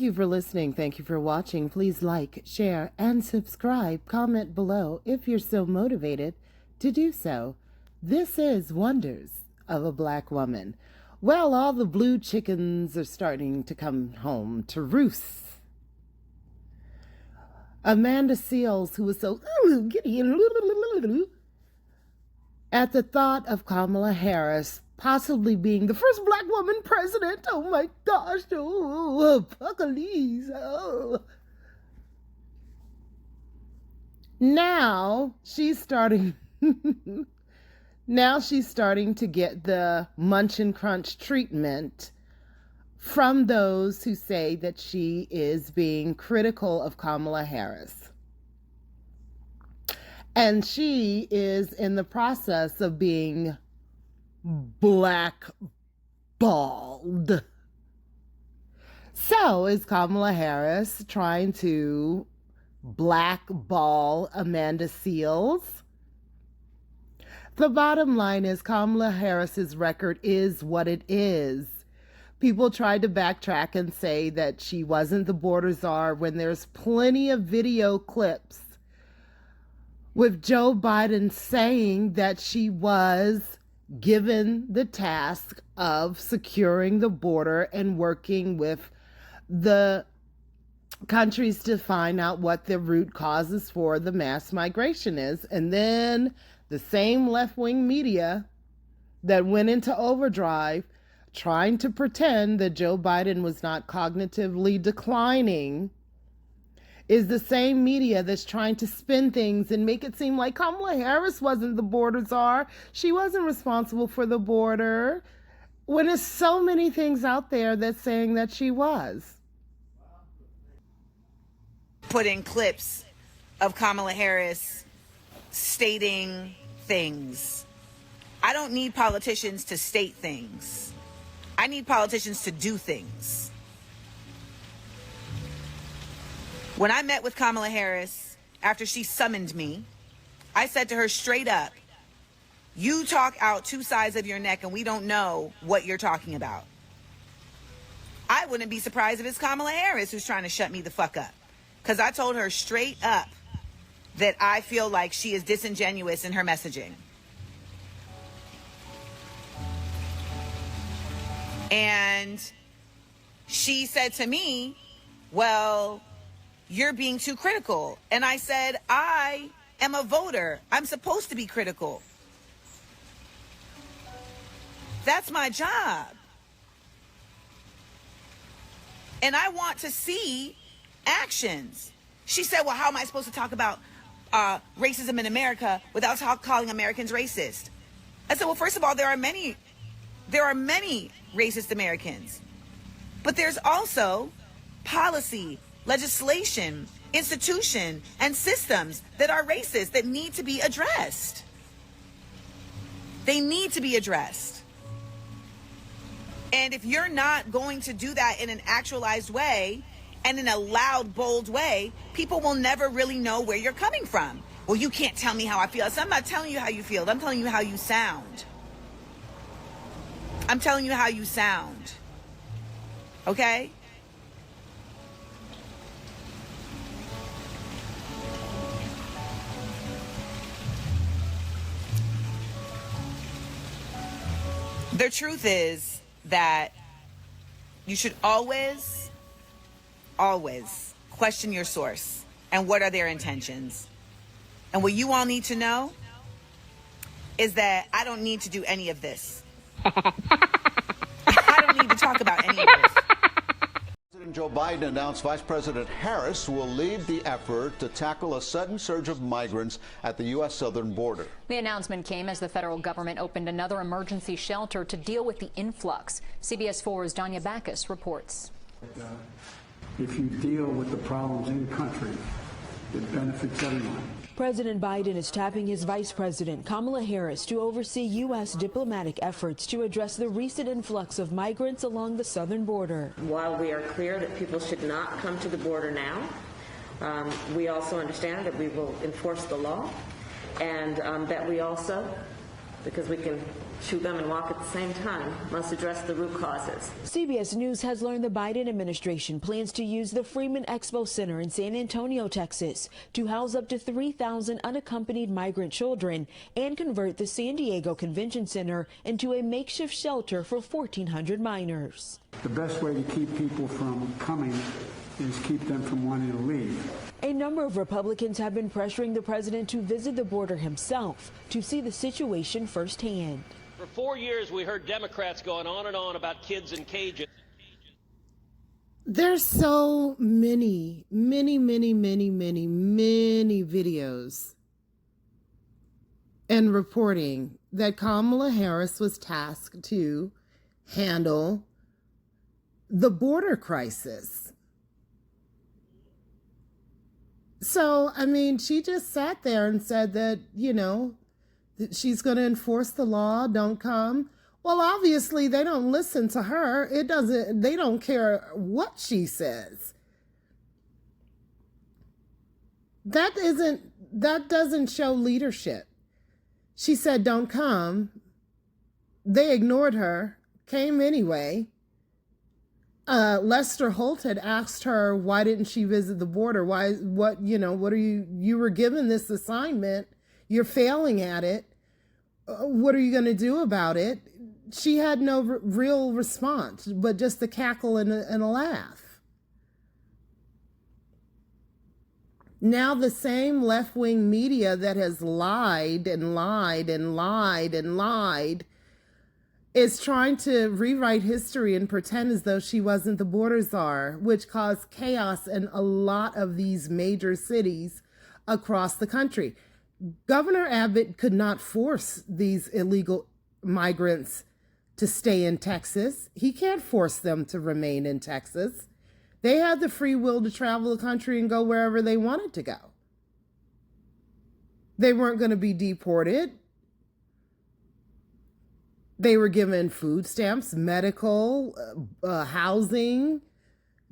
you for listening. Thank you for watching. Please like, share, and subscribe. Comment below if you're so motivated to do so. This is Wonders of a Black Woman. Well, all the blue chickens are starting to come home to roost. Amanda Seales, who was so giddy at the thought of Kamala Harris possibly being the first Black woman president. Oh my gosh, oh, Apocalypse. Oh. Now she's starting to get the munch and crunch treatment from those who say that she is being critical of Kamala Harris. And she is in the process of being blackballed. So is Kamala Harris trying to blackball Amanda Seales? The bottom line is Kamala Harris's record is what it is. People tried to backtrack and say that she wasn't the border czar when there's plenty of video clips with Joe Biden saying that she was given the task of securing the border and working with the countries to find out what the root causes for the mass migration is. And then the same left-wing media that went into overdrive trying to pretend that Joe Biden was not cognitively declining is the same media that's trying to spin things and make it seem like Kamala Harris wasn't the border czar. She wasn't responsible for the border, when there's so many things out there that's saying that she was. Put in clips of Kamala Harris stating things. I don't need politicians to state things. I need politicians to do things. When I met with Kamala Harris after she summoned me, I said to her straight up, you talk out two sides of your neck and we don't know what you're talking about. I wouldn't be surprised if it's Kamala Harris who's trying to shut me the fuck up. Because I told her straight up that I feel like she is disingenuous in her messaging. And she said to me, well, you're being too critical. And I said, I am a voter. I'm supposed to be critical. That's my job. And I want to see actions. She said, well, how am I supposed to talk about racism in America without calling Americans racist? I said, well, first of all, there are many racist Americans, but there's also policy, legislation, institution, and systems that are racist that need to be addressed. They need to be addressed. And if you're not going to do that in an actualized way and in a loud, bold way, people will never really know where you're coming from. Well, you can't tell me how I feel. So I'm not telling you how you feel. I'm telling you how you sound. I'm telling you how you sound. Okay? The truth is that you should always question your source and what are their intentions. And what you all need to know is that I don't need to do any of this. I don't need to talk about any of this. President Joe Biden announced Vice President Harris will lead the effort to tackle a sudden surge of migrants at the U.S. southern border. The announcement came as the federal government opened another emergency shelter to deal with the influx. CBS 4's Danya Backus reports. If you deal with the problems in the country, it benefits everyone. President Biden is tapping his Vice President Kamala Harris to oversee U.S. diplomatic efforts to address the recent influx of migrants along the southern border. While we are clear that people should not come to the border now, we also understand that we will enforce the law, and that we also, because we can chew gum and walk at the same time must address the root causes. CBS News has learned the Biden administration plans to use the Freeman Expo Center in San Antonio, Texas, to house up to 3,000 unaccompanied migrant children and convert the San Diego Convention Center into a makeshift shelter for 1,400 minors. The best way to keep people from coming is keep them from wanting to leave. A number of Republicans have been pressuring the president to visit the border himself to see the situation firsthand. For 4 years, we heard Democrats going on and on about kids in cages. There's so many videos and reporting that Kamala Harris was tasked to handle the border crisis. So, I mean, she just sat there and said that, you know, that she's going to enforce the law, don't come. Well, obviously, they don't listen to her. They don't care what she says. That doesn't show leadership. She said, don't come. They ignored her, came anyway. Lester Holt had asked her, why didn't she visit the border? You were given this assignment. You're failing at it. What are you going to do about it? She had no real response, but just a cackle and a laugh. Now the same left-wing media that has lied and lied and lied and lied is trying to rewrite history and pretend as though she wasn't the border czar, which caused chaos in a lot of these major cities across the country. Governor Abbott could not force these illegal migrants to stay in Texas. He can't force them to remain in Texas. They had the free will to travel the country and go wherever they wanted to go. They weren't going to be deported. They were given food stamps, medical, housing,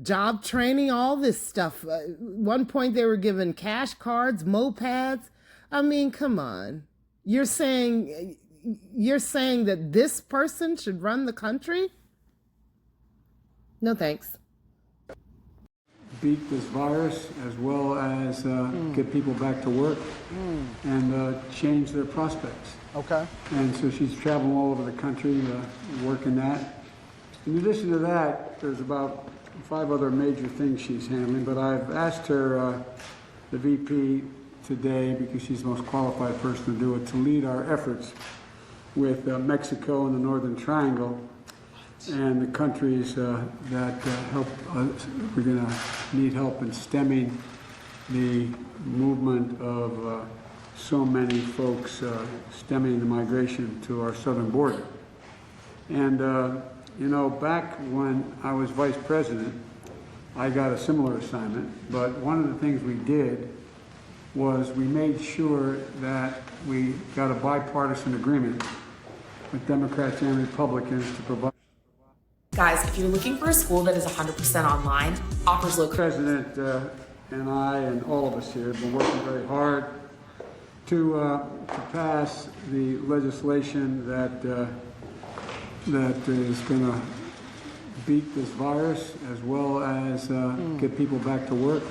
job training, all this stuff. At one point, they were given cash cards, mopeds. I mean, come on. You're saying that this person should run the country? No, thanks. Beat this virus as well as get people back to work and change their prospects. Okay. And so she's traveling all over the country working that. In addition to that, there's about 5 other major things she's handling, but I've asked her, the VP today, because she's the most qualified person to do it, to lead our efforts with Mexico and the Northern Triangle and the countries that help us. We're going to need help in stemming the movement of so many folks stemming the migration to our southern border. And, back when I was vice president, I got a similar assignment, but one of the things we did was we made sure that we got a bipartisan agreement with Democrats and Republicans to provide. Guys, if you're looking for a school that is 100% online, offers low. President and I and all of us here have been working very hard to pass the legislation that is going to beat this virus as well as get people back to work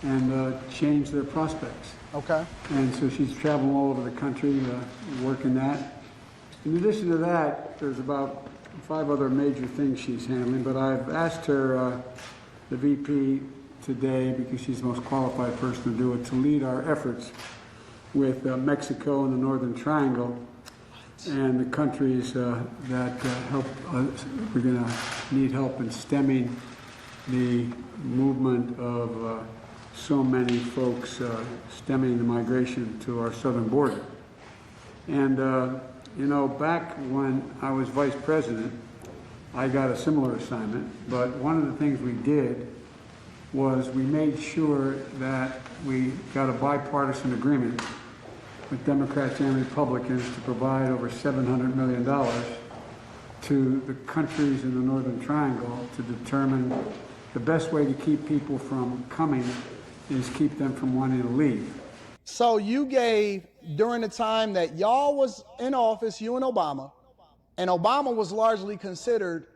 and change their prospects. Okay. And so she's traveling all over the country working that. In addition to that, there's about 5 other major things she's handling, but I've asked her, the VP today, because she's the most qualified person to do it, to lead our efforts with Mexico and the Northern Triangle and the countries that help us. We're going to need help in stemming the movement of so many folks stemming the migration to our southern border. And, back when I was vice president, I got a similar assignment, but one of the things we did was we made sure that we got a bipartisan agreement with Democrats and Republicans to provide over $700 million to the countries in the Northern Triangle to determine the best way to keep people from coming is keep them from wanting to leave. So you gave, during the time that y'all was in office, you and Obama, And Obama was largely considered,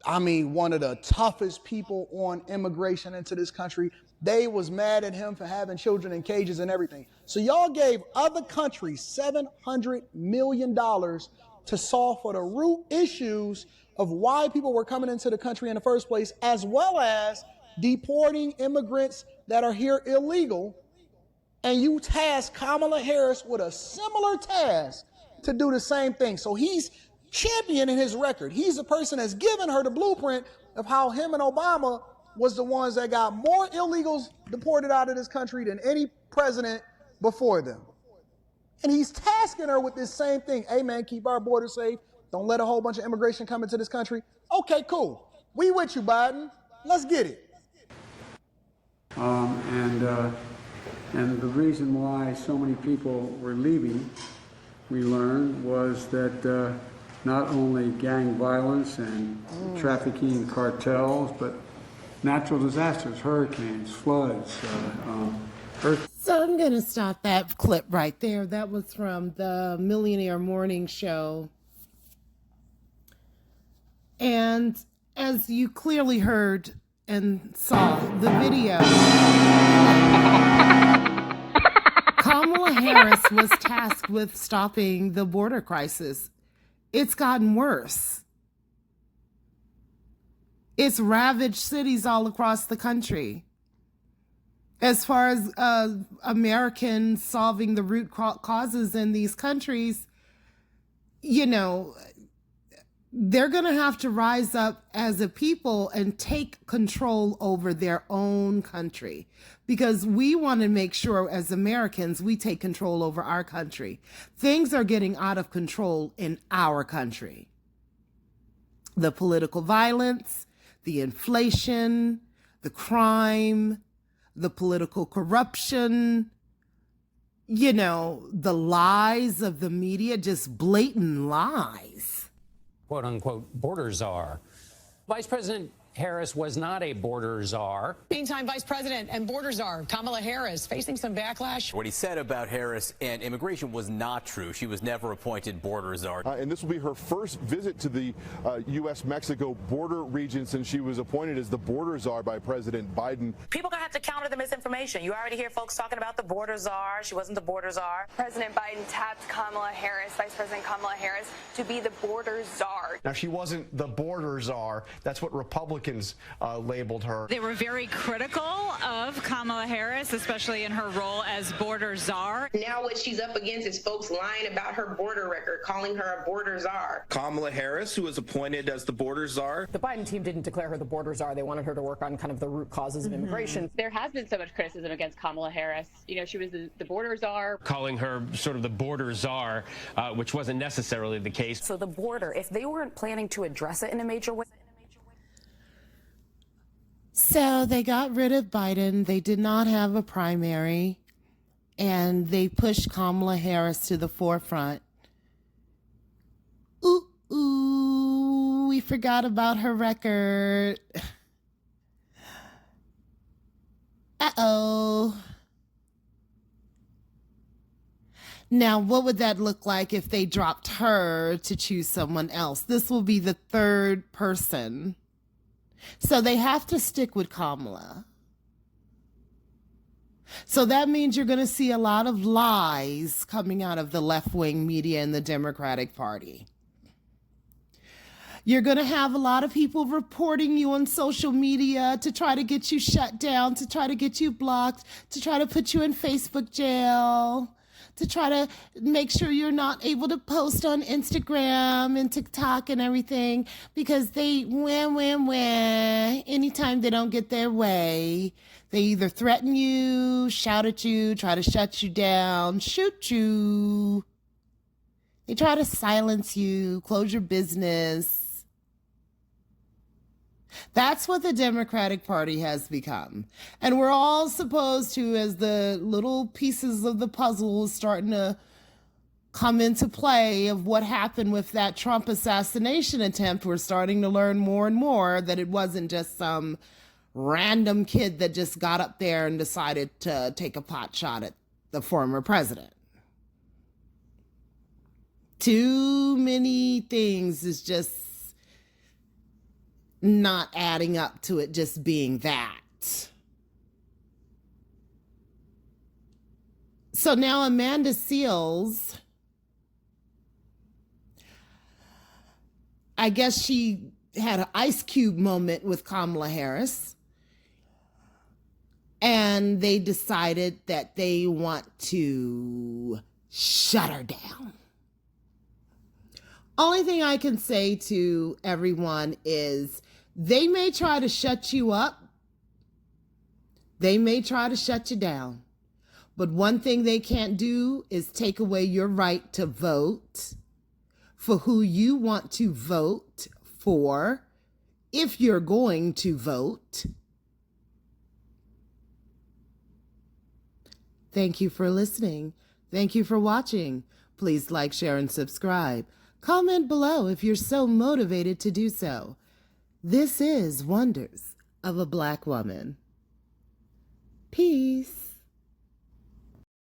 one of the toughest people on immigration into this country. They was mad at him for having children in cages and everything. So y'all gave other countries $700 million to solve for the root issues of why people were coming into the country in the first place, as well as deporting immigrants that are here illegal. And you task Kamala Harris with a similar task to do the same thing. So he's championing his record. He's the person that's given her the blueprint of how him and Obama was the ones that got more illegals deported out of this country than any president before them. And he's tasking her with this same thing. Hey, man, keep our borders safe. Don't let a whole bunch of immigration come into this country. Okay, cool. We with you, Biden. Let's get it. And the reason why so many people were leaving, we learned, was that not only gang violence and trafficking cartels, but natural disasters, hurricanes, floods, earthquakes. So I'm going to stop that clip right there. That was from the Millionaire morning show. And as you clearly heard and saw the video, Kamala Harris was tasked with stopping the border crisis. It's gotten worse. It's ravaged cities all across the country. As far as Americans solving the root causes in these countries, they're going to have to rise up as a people and take control over their own country, because we want to make sure as Americans we take control over our country. Things are getting out of control in our country. The political violence, the inflation, the crime, the political corruption, the lies of the media, just blatant lies. Quote unquote border czar. Vice President Harris was not a border czar. Meantime, Vice President and border czar Kamala Harris facing some backlash. What he said about Harris and immigration was not true. She was never appointed border czar. And this will be her first visit to the U.S.-Mexico border region since she was appointed as the border czar by President Biden. People are going to have to counter the misinformation. You already hear folks talking about the border czar. She wasn't the border czar. President Biden tapped Kamala Harris, Vice President Kamala Harris, to be the border czar. Now, she wasn't the border czar. That's what Republicans labeled her. They were very critical of Kamala Harris, especially in her role as border czar. Now what she's up against is folks lying about her border record, calling her a border czar. Kamala Harris, who was appointed as the border czar. The Biden team didn't declare her the border czar. They wanted her to work on kind of the root causes of immigration. There has been so much criticism against Kamala Harris. She was the border czar. Calling her sort of the border czar, which wasn't necessarily the case. So the border, if they weren't planning to address it in a major way. So they got rid of Biden. They did not have a primary, and they pushed Kamala Harris to the forefront. Ooh, we forgot about her record. Uh-oh. Now, what would that look like if they dropped her to choose someone else? This will be the third person. So they have to stick with Kamala. So that means you're going to see a lot of lies coming out of the left-wing media in the Democratic Party. You're going to have a lot of people reporting you on social media to try to get you shut down, to try to get you blocked, to try to put you in Facebook jail, to try to make sure you're not able to post on Instagram and TikTok and everything, because they anytime they don't get their way, they either threaten you, shout at you, try to shut you down, shoot you. They try to silence you, close your business. That's what the Democratic Party has become. And we're all supposed to, as the little pieces of the puzzle starting to come into play of what happened with that Trump assassination attempt, we're starting to learn more and more that it wasn't just some random kid that just got up there and decided to take a pot shot at the former president. Too many things is just not adding up to it just being that. So now Amanda Seales, I guess she had an Ice Cube moment with Kamala Harris, and they decided that they want to shut her down. Only thing I can say to everyone is they may try to shut you up. They may try to shut you down. But one thing they can't do is take away your right to vote for who you want to vote for, if you're going to vote. Thank you for listening. Thank you for watching. Please like, share, and subscribe. Comment below if you're so motivated to do so. This is Wonders of a Black Woman. Peace.